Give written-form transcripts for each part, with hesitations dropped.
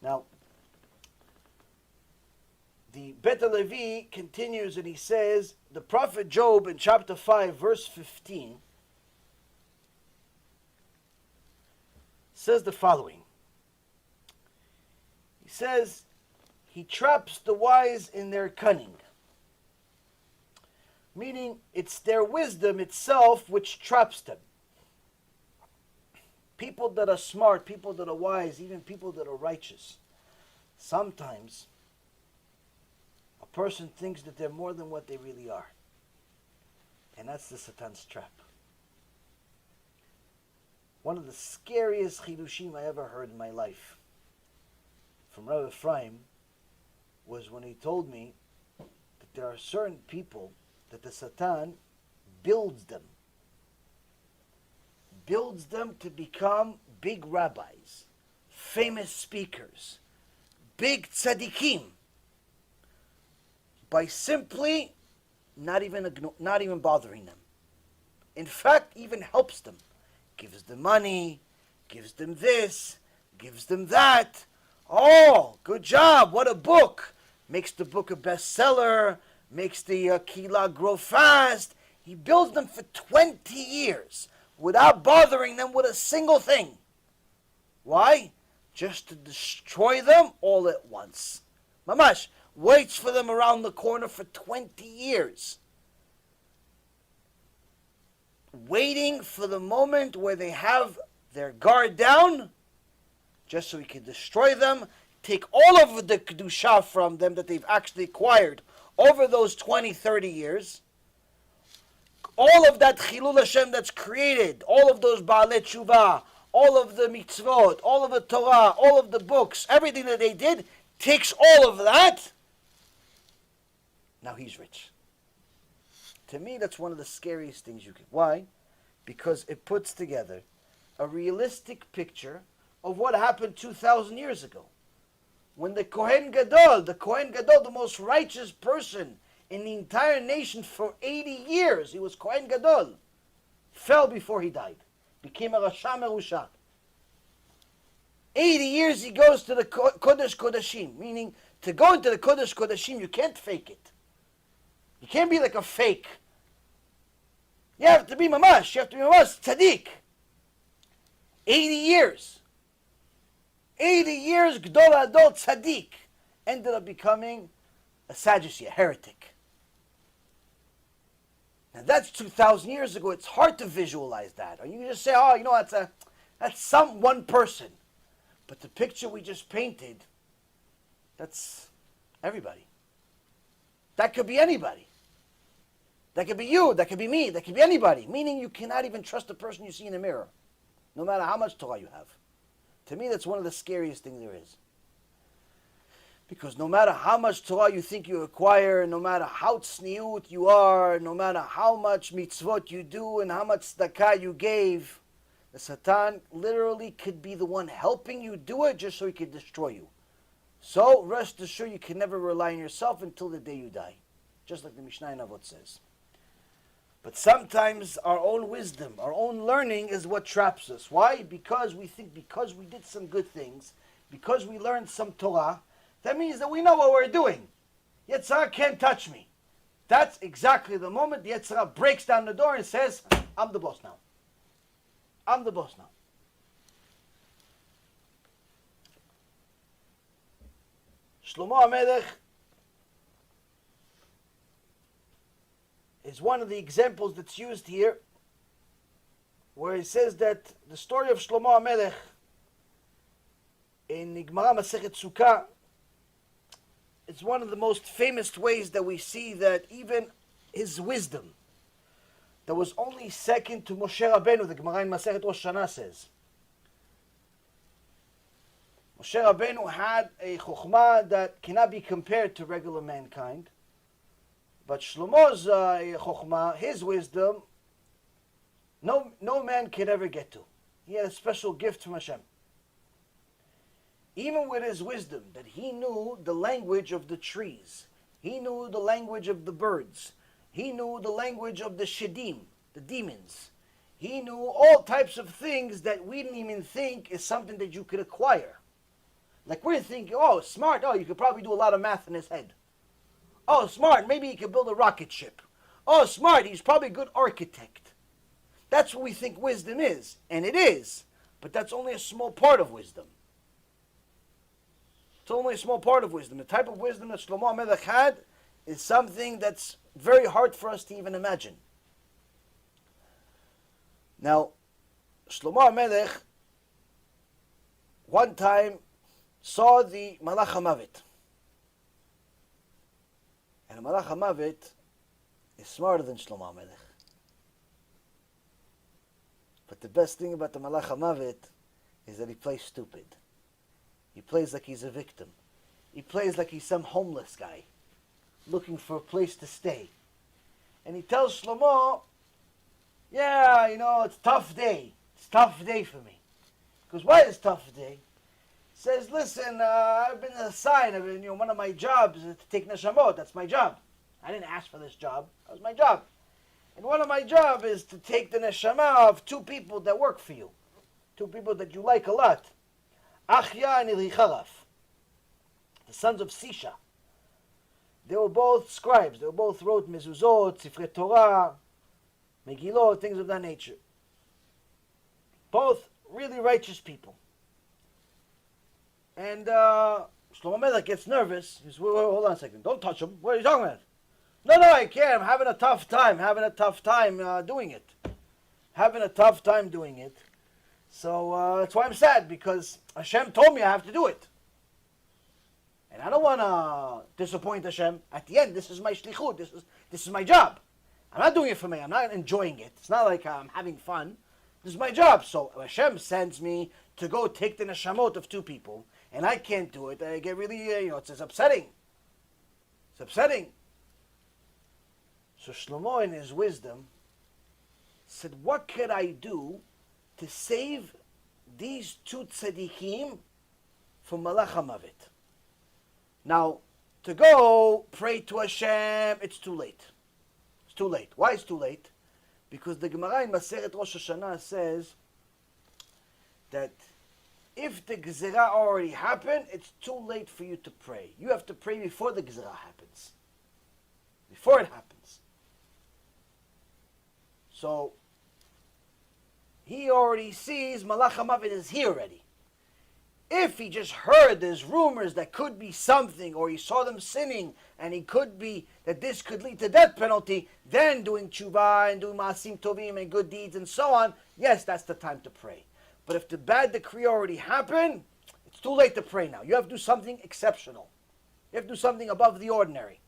Now, the Bet Levi continues and he says, the prophet Job in chapter 5, verse 15, says the following. He says, he traps the wise in their cunning. Meaning, it's their wisdom itself which traps them. People that are smart, people that are wise, even people that are righteous, sometimes a person thinks that they're more than what they really are. And that's the Satan's trap. One of the scariest chidushim I ever heard in my life from Rabbi Ephraim was when he told me that there are certain people that the Satan builds them to become big rabbis, famous speakers, big tzaddikim, by simply not even bothering them. In fact, even helps them, gives them money, gives them this, gives them that. Oh, good job! What a book! Makes the book a bestseller, makes the kila grow fast. He builds them for 20 years. Without bothering them with a single thing. Why? Just to destroy them all at once. Mamash waits for them around the corner for 20 years. Waiting for the moment where they have their guard down, just so he can destroy them, take all of the kedusha from them that they've actually acquired over those 20, 30 years, all of that Chilul Hashem that's created, all of those Baalei Teshuva, all of the mitzvot, all of the Torah, all of the books, everything that they did, takes all of that. Now he's rich. To me, that's one of the scariest things you can. Why? Because it puts together a realistic picture of what happened 2,000 years ago. When the Kohen Gadol, the most righteous person in the entire nation for 80 years, he was Kohen Gadol, fell before he died, became a Rasha Merusha. 80 years he goes to the Kodesh Kodashim, meaning to go into the Kodesh Kodashim, you can't fake it. You can't be like a fake. You have to be mamash, tzaddik. 80 years. 80 years, Gdol Adol tzaddik, ended up becoming a Sadducee, a heretic. Now that's 2,000 years ago. It's hard to visualize that. Or you can just say, oh, that's some one person. But the picture we just painted, that's everybody. That could be anybody. That could be you, that could be me, that could be anybody. Meaning you cannot even trust the person you see in the mirror, no matter how much Torah you have. To me, that's one of the scariest things there is. Because no matter how much Torah you think you acquire, no matter how tzniut you are, no matter how much mitzvot you do and how much tzedakah you gave, the Satan literally could be the one helping you do it just so he could destroy you. So rest assured you can never rely on yourself until the day you die. Just like the Mishnah in Avot says. But sometimes our own wisdom, our own learning is what traps us. Why? Because we think because we did some good things, because we learned some Torah, that means that we know what we're doing. Yetzirah can't touch me. That's exactly the moment the Yetzirah breaks down the door and says, I'm the boss now. I'm the boss now. Shlomo HaMelech is one of the examples that's used here, where it says that the story of Shlomo HaMelech in Gemara Masechet Sukkah, it's one of the most famous ways that we see that even his wisdom, that was only second to Moshe Rabbeinu, the Gemara in Masechet Rosh Hashanah says. Moshe Rabbeinu had a chokhmah that cannot be compared to regular mankind. But Shlomo's chokhmah, his wisdom, no man could ever get to. He had a special gift from Hashem. Even with his wisdom, that he knew the language of the trees. He knew the language of the birds. He knew the language of the shedim, the demons. He knew all types of things that we didn't even think is something that you could acquire. Like we're thinking, oh, smart, oh, you could probably do a lot of math in his head. Oh, smart, maybe he could build a rocket ship. Oh, smart, he's probably a good architect. That's what we think wisdom is, and it is, but that's only a small part of wisdom. It's only a small part of wisdom. The type of wisdom that Shlomo HaMelech had is something that's very hard for us to even imagine. Now, Shlomo HaMelech one time saw the Malach HaMavet. And the Malach HaMavet is smarter than Shlomo HaMelech. But the best thing about the Malach HaMavet is that he plays stupid. He plays like he's a victim. He plays like he's some homeless guy looking for a place to stay. And he tells Shlomo, yeah, it's a tough day. It's a tough day for me. Because why is it a tough day? He says, listen, I've been assigned, one of my jobs is to take neshamot. That's my job. I didn't ask for this job. That was my job. And one of my job is to take the neshama of two people that work for you. Two people that you like a lot. Achya and Ilichav, the sons of Sisha. They were both scribes. They both wrote mezuzot, sifrei Torah, Megillot, things of that nature. Both really righteous people. And Shlomo HaMelech gets nervous. He says, wait, hold on a second. Don't touch him. What are you talking about? No, I can't. I'm having a tough time. Doing it. Having a tough time doing it. So that's why I'm sad, because HaShem told me I have to do it. And I don't want to disappoint HaShem. At the end, this is my shlichut. This is my job. I'm not doing it for me. I'm not enjoying it. It's not like I'm having fun. This is my job. So HaShem sends me to go take the neshamot of two people, and I can't do it. I get really, it's upsetting. It's upsetting. So Shlomo, in his wisdom, said, what could I do to save these two tzaddikim from Malach HaMavet? Now, to go pray to Hashem, it's too late. It's too late. Why it's too late? Because the Gemara in Maseret Rosh Hashanah says that if the Gezerah already happened, it's too late for you to pray. You have to pray before the Gezerah happens. Before it happens. So, he already sees Malach HaMavet is here already. If he just heard there's rumors that could be something, or he saw them sinning, and he could be, that this could lead to death penalty, then doing tshuva and doing maasim tovim and good deeds and so on, yes, that's the time to pray. But if the bad decree already happened, it's too late to pray now. You have to do something exceptional. You have to do something above the ordinary.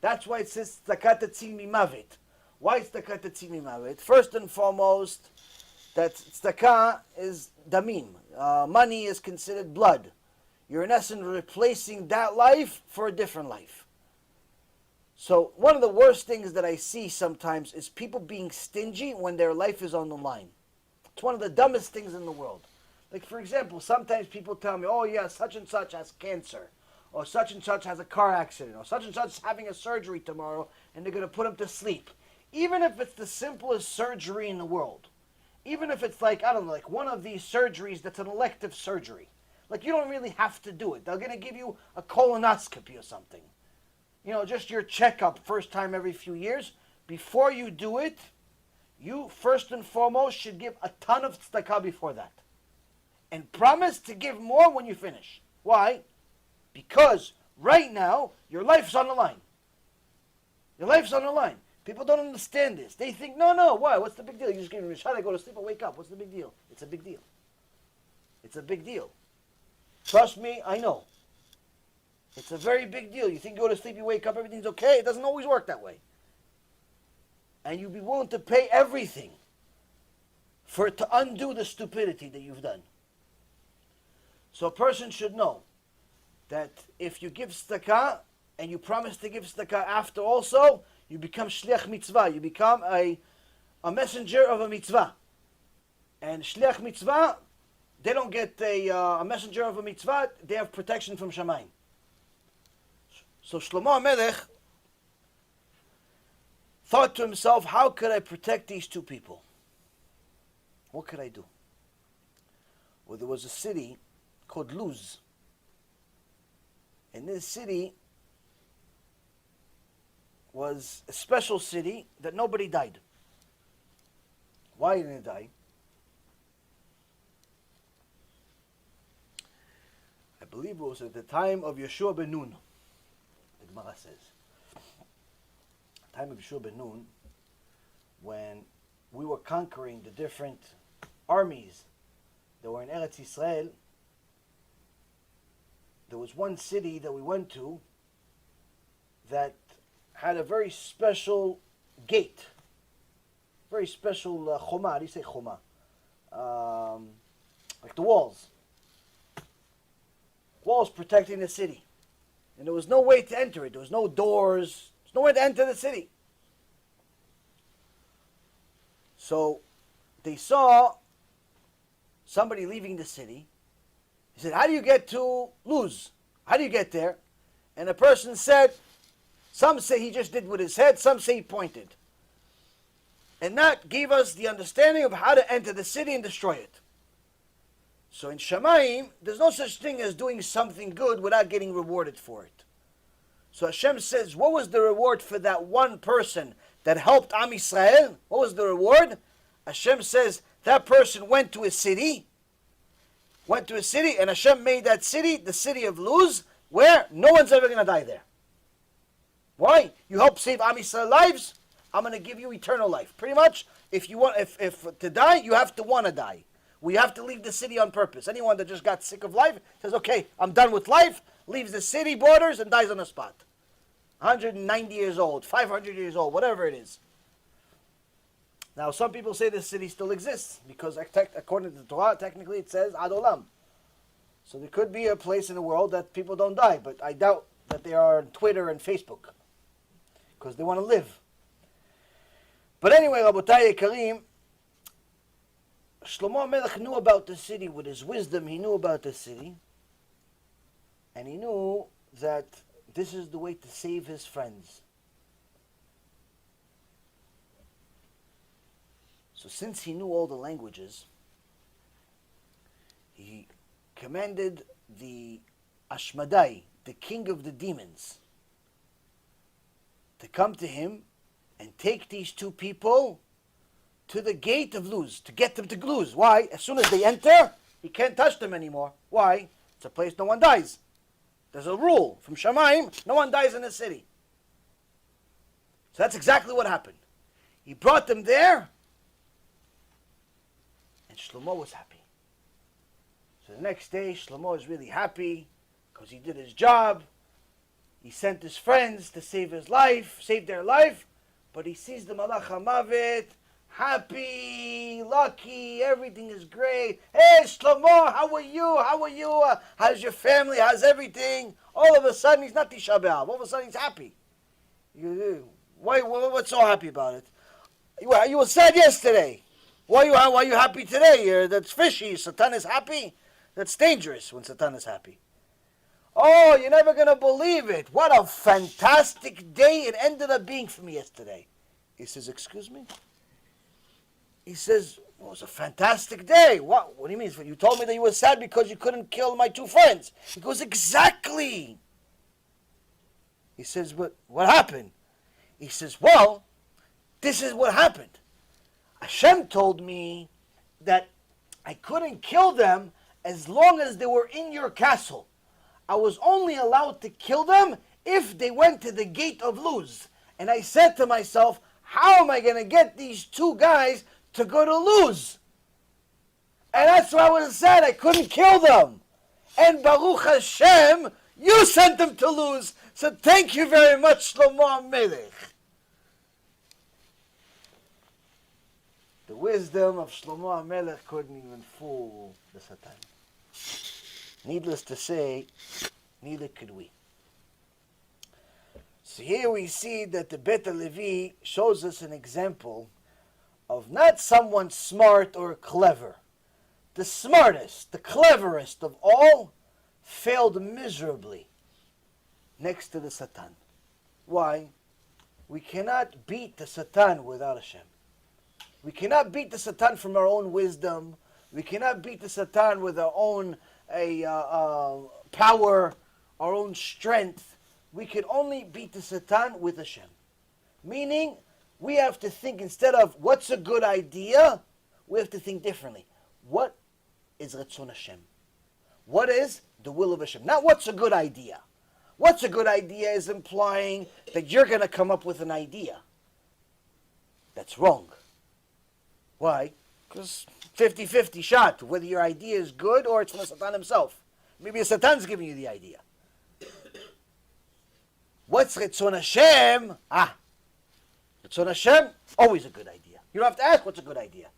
That's why it says tzedakah tetzil mimavet. Why is tzedakah tetzil mimavet? First and foremost, that tzedakah is damim. Money is considered blood. You're in essence replacing that life for a different life. So one of the worst things that I see sometimes is people being stingy when their life is on the line. It's one of the dumbest things in the world. Like, for example, sometimes people tell me, oh yeah, such and such has cancer, or such and such has a car accident, or such and such is having a surgery tomorrow, and they're going to put him to sleep. Even if it's the simplest surgery in the world, even if it's like, I don't know, like one of these surgeries that's an elective surgery, like you don't really have to do it. They're going to give you a colonoscopy or something. Just your checkup first time every few years. Before you do it, you first and foremost should give a ton of tzedakah before that. And promise to give more when you finish. Why? Because right now, your life's on the line. Your life's on the line. People don't understand this. They think, no, why? What's the big deal? You just give me a shot, I go to sleep, I wake up. What's the big deal? It's a big deal. It's a big deal. Trust me, I know. It's a very big deal. You think you go to sleep, you wake up, everything's okay? It doesn't always work that way. And you'd be willing to pay everything to undo the stupidity that you've done. So a person should know that if you give tzedakah, and you promise to give tzedakah after also, you become shliach mitzvah. You become a messenger of a mitzvah. And shliach mitzvah, they don't get a messenger of a mitzvah, they have protection from Shamayim. So Shlomo HaMelech thought to himself, how could I protect these two people? What could I do? Well, there was a city called Luz. And this city was a special city that nobody died. Why didn't it die? I believe it was at the time of Yeshua ben Nun, the Gemara says. The time of Yeshua ben Nun, when we were conquering the different armies that were in Eretz Yisrael, there was one city that we went to that had a very special gate, very special choma. How do you say choma? Like the walls. Walls protecting the city. And there was no way to enter it. There was no doors. There's no way to enter the city. So they saw somebody leaving the city. He said, how do you get to Luz? How do you get there? And the person said, some say he just did with his head, some say he pointed. And that gave us the understanding of how to enter the city and destroy it. So in Shamayim, there's no such thing as doing something good without getting rewarded for it. So Hashem says, what was the reward for that one person that helped Am Yisrael? What was the reward? Hashem says, that person went to a city, and Hashem made that city the city of Luz, where no one's ever going to die there. Why? You help save Am Yisrael lives, I'm going to give you eternal life. Pretty much, if you want, if to die, you have to want to die. We have to leave the city on purpose. Anyone that just got sick of life says, okay, I'm done with life, leaves the city borders and dies on the spot. 190 years old, 500 years old, whatever it is. Now, some people say this city still exists because according to the Torah, technically it says Ad Olam. So there could be a place in the world that people don't die, but I doubt that they are on Twitter and Facebook because they want to live. But anyway, Rabotai Yekarim, Shlomo HaMelech knew about the city. With his wisdom, he knew about the city. And he knew that this is the way to save his friends. So since he knew all the languages, he commanded the Ashmadai, the king of the demons, to come to him and take these two people to the gate of Luz, to get them to Luz. Why? As soon as they enter, he can't touch them anymore. Why? It's a place no one dies. There's a rule from Shamayim, no one dies in the city. So that's exactly what happened. He brought them there, and Shlomo was happy. So the next day, Shlomo was really happy because he did his job. He sent his friends to save his life, save their life, but he sees the Malach HaMavet, happy, lucky, everything is great. Hey, Shlomo, how are you? How are you? How's your family? How's everything? All of a sudden, he's not Tisha B'Av. All of a sudden, he's happy. Why? What's so happy about it? You were sad yesterday. Why are you happy today? That's fishy. Satan is happy? That's dangerous when Satan is happy. Oh, you're never going to believe it. What a fantastic day it ended up being for me yesterday. He says, excuse me? He says, well, it was a fantastic day. What do you mean? You told me that you were sad because you couldn't kill my two friends. He goes, exactly. He says, but what happened? He says, well, this is what happened. Hashem told me that I couldn't kill them as long as they were in your castle. I was only allowed to kill them if they went to the gate of Luz. And I said to myself, how am I going to get these two guys to go to Luz? And that's why I was sad. I couldn't kill them. And Baruch Hashem, you sent them to Luz. So thank you very much, Shlomo HaMelech. The wisdom of Shlomo HaMelech couldn't even fool the Satan. Needless to say, neither could we. So here we see that the Bet Levi shows us an example of not someone smart or clever. The smartest, the cleverest of all failed miserably next to the Satan. Why? We cannot beat the Satan without Hashem. We cannot beat the Satan from our own wisdom. We cannot beat the Satan with our own power our own strength. We can only beat the Satan with Hashem. Meaning, we have to think instead of what's a good idea, we have to think differently. What is Ratzon Hashem? What is the will of Hashem? Not what's a good idea. What's a good idea is implying that you're going to come up with an idea. That's wrong. Why? Because 50-50 shot, whether your idea is good or it's from the Satan himself. Maybe the Satan's giving you the idea. What's Ratzon Hashem? Ratzon Hashem, always a good idea. You don't have to ask what's a good idea.